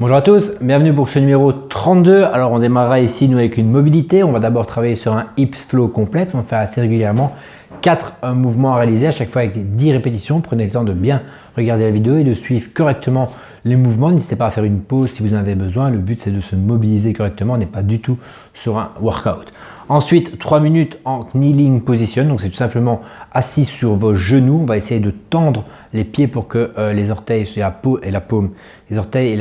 Bonjour à tous, bienvenue pour ce numéro 32. Alors on démarrera ici nous avec une mobilité. On va d'abord travailler sur un hips flow complet. On va faire assez régulièrement 4 mouvements à réaliser à chaque fois avec 10 répétitions. Prenez le temps de bien regarder la vidéo et de suivre correctement les mouvements. N'hésitez pas à faire une pause si vous en avez besoin. Le but c'est de se mobiliser correctement. On n'est pas du tout sur un workout. Ensuite, 3 minutes en kneeling position. Donc c'est tout simplement assis sur vos genoux. On va essayer de tendre les pieds pour que les orteils les orteils et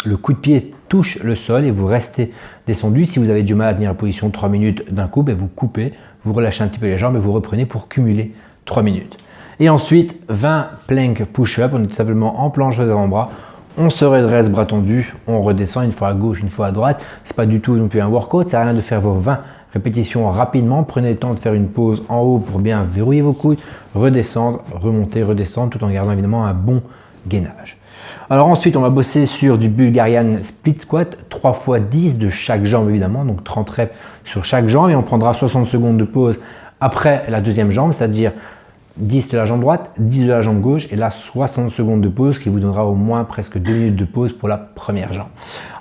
le coup de pied touche le sol et vous restez descendu. Si vous avez du mal à tenir la position 3 minutes d'un coup, vous coupez, vous relâchez un petit peu les jambes et vous reprenez pour cumuler 3 minutes. Et ensuite, 20 plank push-up. On est tout simplement en planche des avant-bras. On se redresse bras tendus, on redescend une fois à gauche, une fois à droite. C'est pas du tout non plus un workout, ça sert à rien de faire vos 20 répétitions rapidement. Prenez le temps de faire une pause en haut pour bien verrouiller vos coudes, redescendre, remonter, redescendre, tout en gardant évidemment un bon gainage. Alors ensuite, on va bosser sur du Bulgarian Split Squat, 3 x 10 de chaque jambe évidemment, donc 30 reps sur chaque jambe et on prendra 60 secondes de pause après la deuxième jambe, c'est-à-dire 10 de la jambe droite, 10 de la jambe gauche et là 60 secondes de pause qui vous donnera au moins presque 2 minutes de pause pour la première jambe.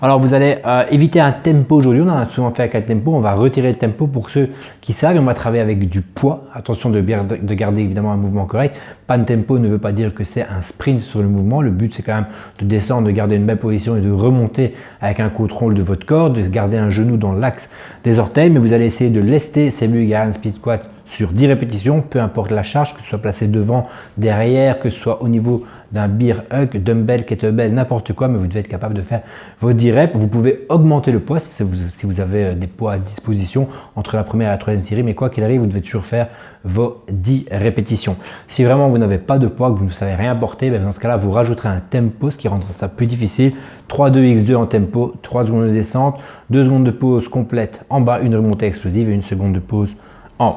Alors vous allez éviter un tempo aujourd'hui, on en a souvent fait avec un tempo, on va retirer le tempo pour ceux qui savent et on va travailler avec du poids. Attention de garder évidemment un mouvement correct. Pas de tempo ne veut pas dire que c'est un sprint sur le mouvement, le but c'est quand même de descendre, de garder une belle position et de remonter avec un contrôle de votre corps, de garder un genou dans l'axe des orteils, mais vous allez essayer de lester ces Bulgarian Split Squat sur 10 répétitions, peu importe la charge, que ce soit placé devant, derrière, que ce soit au niveau d'un beer hug, dumbbell, kettlebell, n'importe quoi, mais vous devez être capable de faire vos 10 reps. Vous pouvez augmenter le poids si vous avez des poids à disposition entre la première et la troisième série, mais quoi qu'il arrive, vous devez toujours faire vos 10 répétitions. Si vraiment vous n'avez pas de poids, que vous ne savez rien porter, dans ce cas-là, vous rajouterez un tempo, ce qui rendra ça plus difficile. 3-2-X2 en tempo, 3 secondes de descente, 2 secondes de pause complète en bas, une remontée explosive et 1 seconde de pause en haut.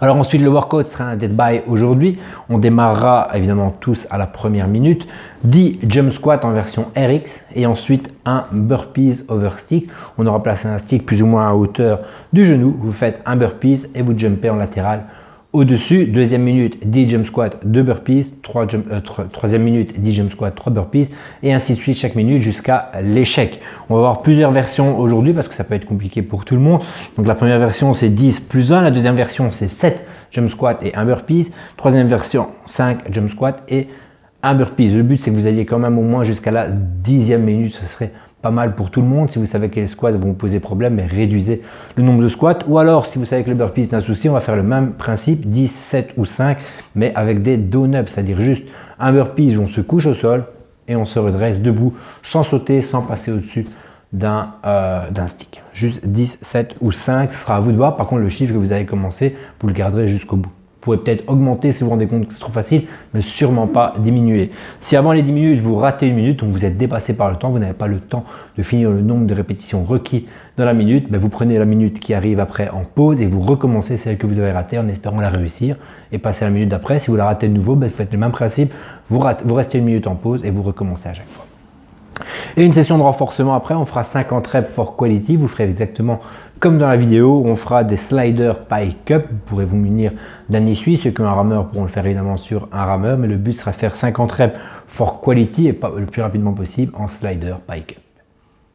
Alors ensuite, le workout sera un dead by aujourd'hui. On démarrera évidemment tous à la première minute. 10 jump squats en version RX et ensuite un burpees over stick. On aura placé un stick plus ou moins à hauteur du genou. Vous faites un burpees et vous jumpez en latéral au-dessus. Deuxième minute, 10 jump squats, 2 burpees. Troisième minute, 10 jump squats, 3 burpees. Et ainsi de suite chaque minute jusqu'à l'échec. On va avoir plusieurs versions aujourd'hui parce que ça peut être compliqué pour tout le monde. Donc la première version, c'est 10 plus 1. La deuxième version, c'est 7 jump squats et 1 burpees. Troisième version, 5 jump squats et 1 burpees. Le but, c'est que vous alliez quand même au moins jusqu'à la 10e minute. Ce serait pas mal pour tout le monde. Si vous savez que les squats vont vous poser problème, mais réduisez le nombre de squats. Ou alors, si vous savez que le burpee c'est un souci, on va faire le même principe, 10, 7 ou 5, mais avec des down-ups, c'est-à-dire juste un burpee où on se couche au sol et on se redresse debout, sans sauter, sans passer au-dessus d'un stick. Juste 10, 7 ou 5, ce sera à vous de voir. Par contre, le chiffre que vous avez commencé, vous le garderez jusqu'au bout. Vous pouvez peut-être augmenter si vous vous rendez compte que c'est trop facile, mais sûrement pas diminuer. Si avant les 10 minutes, vous ratez une minute, donc vous êtes dépassé par le temps, vous n'avez pas le temps de finir le nombre de répétitions requis dans la minute, vous prenez la minute qui arrive après en pause et vous recommencez celle que vous avez ratée en espérant la réussir et passer à la minute d'après. Si vous la ratez de nouveau, vous faites le même principe, vous restez une minute en pause et vous recommencez à chaque fois. Et une session de renforcement après, on fera 50 reps for quality. Vous ferez exactement comme dans la vidéo, on fera des sliders pike up. Vous pourrez vous munir d'un essuie. Ceux qui ont un rameur pourront le faire évidemment sur un rameur, mais le but sera de faire 50 reps for quality et pas le plus rapidement possible en slider pike up.